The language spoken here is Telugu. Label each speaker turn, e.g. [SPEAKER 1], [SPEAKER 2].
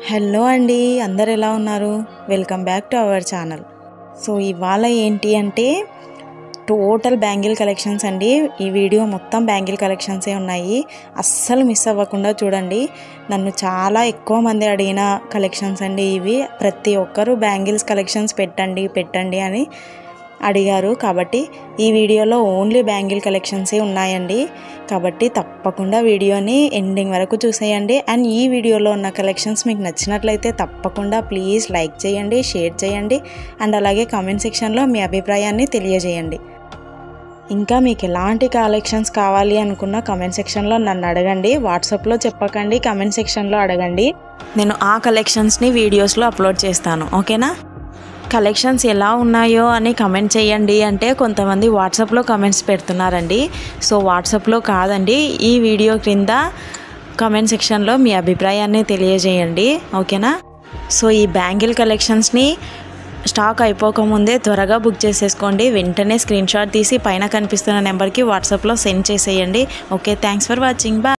[SPEAKER 1] హలో అండి, అందరు ఎలా ఉన్నారు? Welcome back to our channel. So ఇవాళ ఏంటి అంటే టోటల్ బ్యాంగిల్ కలెక్షన్స్ అండి. ఈ వీడియో మొత్తం బ్యాంగిల్ కలెక్షన్సే ఉన్నాయి. అస్సలు మిస్ అవ్వకుండా చూడండి. నన్ను చాలా ఎక్కువ మంది అడిగిన కలెక్షన్స్ అండి ఇవి. ప్రతి ఒక్కరూ బ్యాంగిల్స్ కలెక్షన్స్ పెట్టండి అని అడిగారు. కాబట్టి ఈ వీడియోలో ఓన్లీ బ్యాంగిల్ కలెక్షన్సే ఉన్నాయండి. కాబట్టి తప్పకుండా వీడియోని ఎండింగ్ వరకు చూసేయండి. అండ్ ఈ వీడియోలో ఉన్న కలెక్షన్స్ మీకు నచ్చినట్లయితే తప్పకుండా ప్లీజ్ లైక్ చేయండి, షేర్ చేయండి అండ్ అలాగే కామెంట్ సెక్షన్లో మీ అభిప్రాయాన్ని తెలియజేయండి. ఇంకా మీకు ఎలాంటి కలెక్షన్స్ కావాలి అనుకున్న కామెంట్ సెక్షన్లో నన్ను అడగండి. వాట్సాప్లో చెప్పకండి, కామెంట్ సెక్షన్లో అడగండి. నేను ఆ కలెక్షన్స్ని వీడియోస్లో అప్లోడ్ చేస్తాను. ఓకేనా? కలెక్షన్స్ ఎలా ఉన్నాయో అని కమెంట్ చేయండి అంటే కొంతమంది వాట్సాప్లో కమెంట్స్ పెడుతున్నారండి. సో వాట్సాప్లో కాదండి, ఈ వీడియో క్రింద కమెంట్ సెక్షన్లో మీ అభిప్రాయాన్ని తెలియజేయండి. ఓకేనా? సో ఈ బ్యాంగిల్ కలెక్షన్స్ని స్టాక్ అయిపోకముందే త్వరగా బుక్ చేసేసుకోండి. వెంటనే స్క్రీన్ షాట్ తీసి పైన కనిపిస్తున్న నెంబర్కి వాట్సాప్లో సెండ్ చేసేయండి. Okay, thanks for watching. Bye.